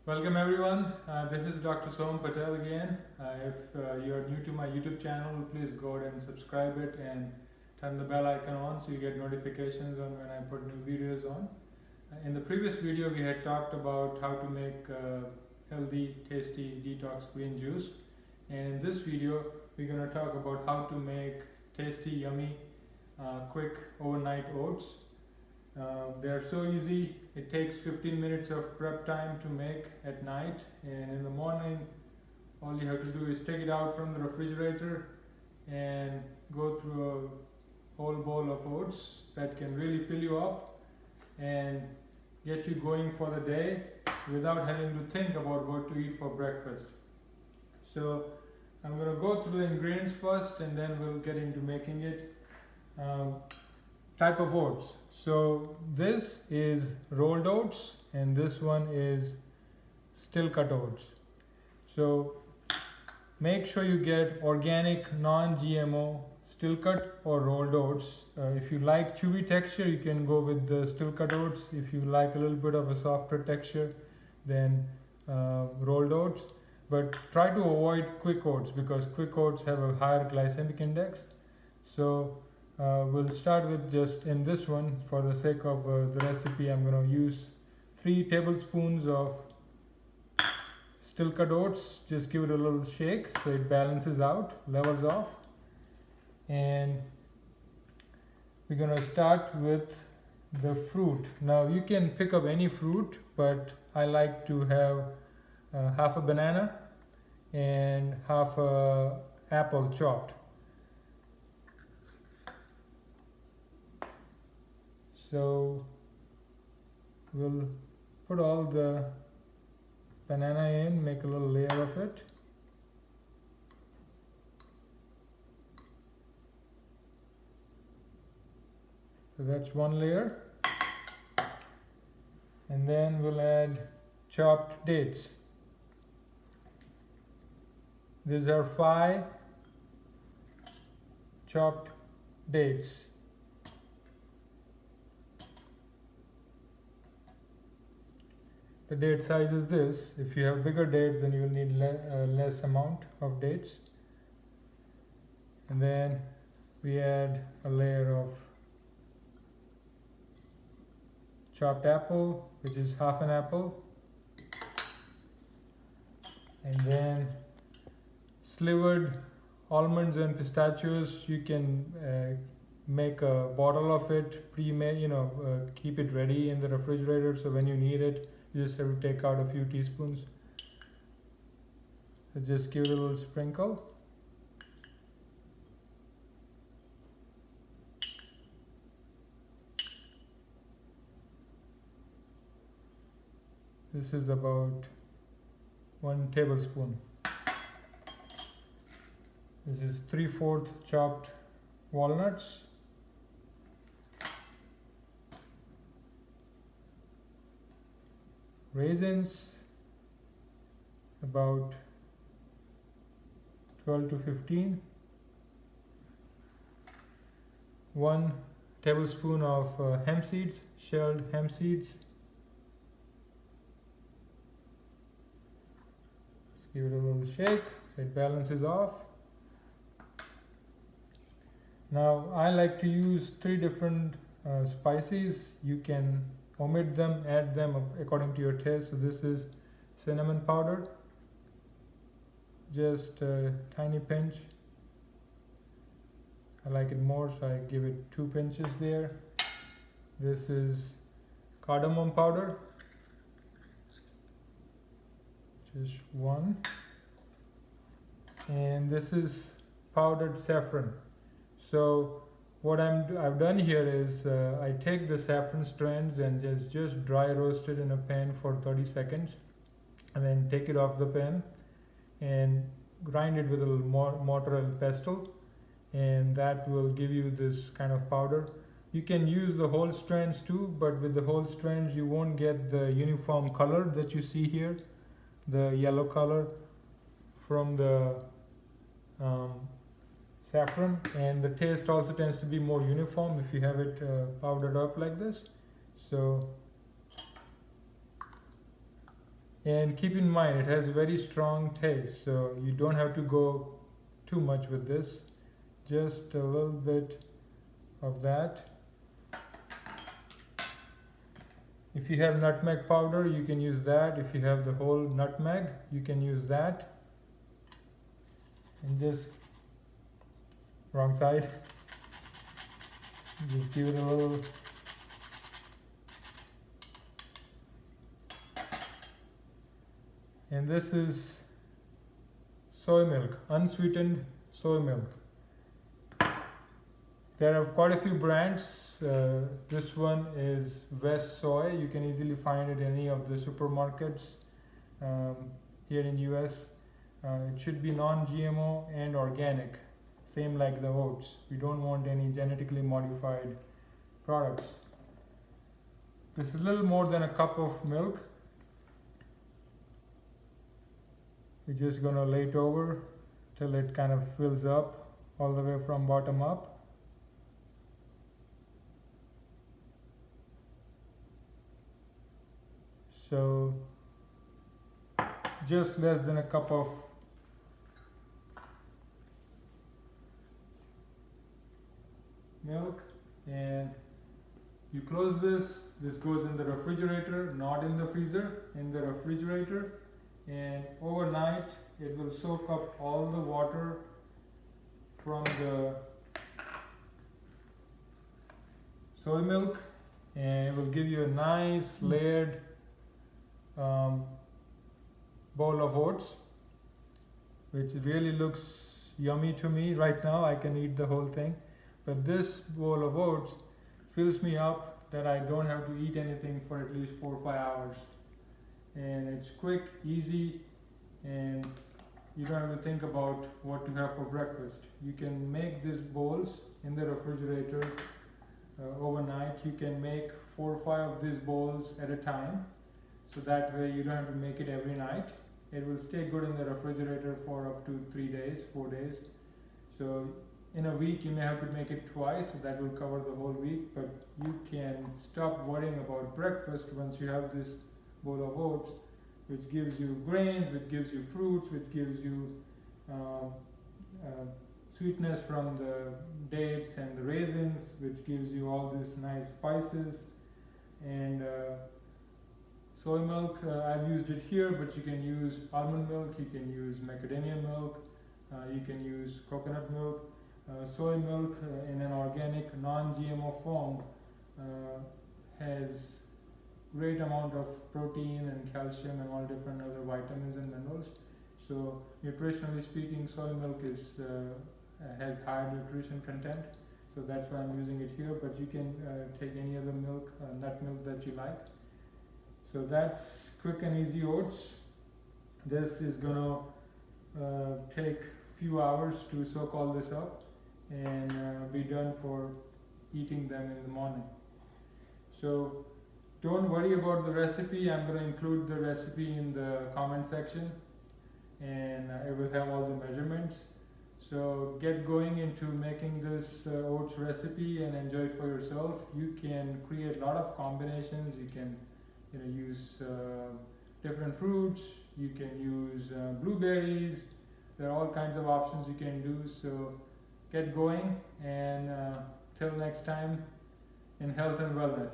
Welcome everyone. This is Dr. Som Patel again. If you are new to my YouTube channel, please go ahead and subscribe it and turn the bell icon on so you get notifications on when I put new videos on. In the previous video, we had talked about how to make healthy, tasty detox green juice. And in this video, we're going to talk about how to make tasty, yummy, quick overnight oats. They're so easy. It takes 15 minutes of prep time to make at night, and in the morning all you have to do is take it out from the refrigerator and go through a whole bowl of oats that can really fill you up and get you going for the day without having to think about what to eat for breakfast. So I'm going to go through the ingredients first and then we'll get into making it. Type of oats. So this is rolled oats and this one is still cut oats. So make sure you get organic non-GMO still cut or rolled oats. If you like chewy texture, you can go with the still cut oats. If you like a little bit of a softer texture, then rolled oats. But try to avoid quick oats because quick oats have a higher glycemic index. So we'll start with just in this one, for the sake of the recipe, I'm going to use 3 tablespoons of still cut oats. Just give it a little shake so it balances out, levels off. And we're going to start with the fruit. Now you can pick up any fruit, but I like to have half a banana and half a apple chopped. So we'll put all the banana in, make a little layer of it. So that's one layer. And then we'll add chopped dates. These are 5 chopped dates. The date size is this. If you have bigger dates, then you will need less amount of dates. And then we add a layer of chopped apple, which is half an apple. And then slivered almonds and pistachios. You can make a bottle of it, pre-made, keep it ready in the refrigerator so when you need it, you just have to take out a few teaspoons. So just give it a little sprinkle. This is about 1 tablespoon. This is 3/4 chopped walnuts. Raisins, about 12 to 15. 1 tablespoon of hemp seeds, shelled hemp seeds. Let's give it a little shake so it balances off. Now I like to use 3 different spices. You can omit them, add them according to your taste. So this is cinnamon powder, just a tiny pinch. I like it more, so I give it 2 pinches there. This is cardamom powder, just 1. And this is powdered saffron. So what I've done here is I take the saffron strands and just dry roast it in a pan for 30 seconds and then take it off the pan and grind it with a little mortar and pestle, and that will give you this kind of powder. You can use the whole strands too, but with the whole strands you won't get the uniform color that you see here, the yellow color from the saffron, and the taste also tends to be more uniform if you have it powdered up like this. So And keep in mind, it has very strong taste, so you don't have to go too much with this. Just a little bit of that. If you have nutmeg powder, you can use that. If you have the whole nutmeg, you can use that. And just wrong side. Just give it a little. And this is soy milk, unsweetened soy milk. There are quite a few brands. This one is West Soy. You can easily find it in any of the supermarkets here in US. It should be non-GMO and organic, same like the oats. We don't want any genetically modified products. This is a little more than a cup of milk. We're just going to lay it over till it kind of fills up all the way from bottom up. So just less than a cup of milk, and you close this. This goes in the refrigerator, not in the freezer, in the refrigerator, and overnight it will soak up all the water from the soy milk, and it will give you a nice layered bowl of oats, which really looks yummy to me right now. I can eat the whole thing, but this bowl of oats fills me up that I don't have to eat anything for at least 4 or 5 hours. And it's quick, easy, and you don't have to think about what to have for breakfast. You can make these bowls in the refrigerator overnight. You can make 4 or 5 of these bowls at a time, so that way you don't have to make it every night. It will stay good in the refrigerator for up to 3 days, 4 days. So in a week you may have to make it twice, so that will cover the whole week, but you can stop worrying about breakfast once you have this bowl of oats, which gives you grains, which gives you fruits, which gives you sweetness from the dates and the raisins, which gives you all these nice spices. And soy milk, I've used it here, but you can use almond milk, you can use macadamia milk, you can use coconut milk. Soy milk in an organic non-GMO form has great amount of protein and calcium and all different other vitamins and minerals. So nutritionally speaking, soy milk is has high nutrition content. So that's why I'm using it here, but you can take any other milk, nut milk that you like. So that's quick and easy oats. This is gonna take few hours to soak all this up and be done for eating them in the morning. So don't worry about the recipe. I'm going to include the recipe in the comment section, and it will have all the measurements. So get going into making this oats recipe and enjoy it for yourself. You can create a lot of combinations. You can use different fruits. You can use blueberries. There are all kinds of options you can do. So get going, and till next time, in health and wellness.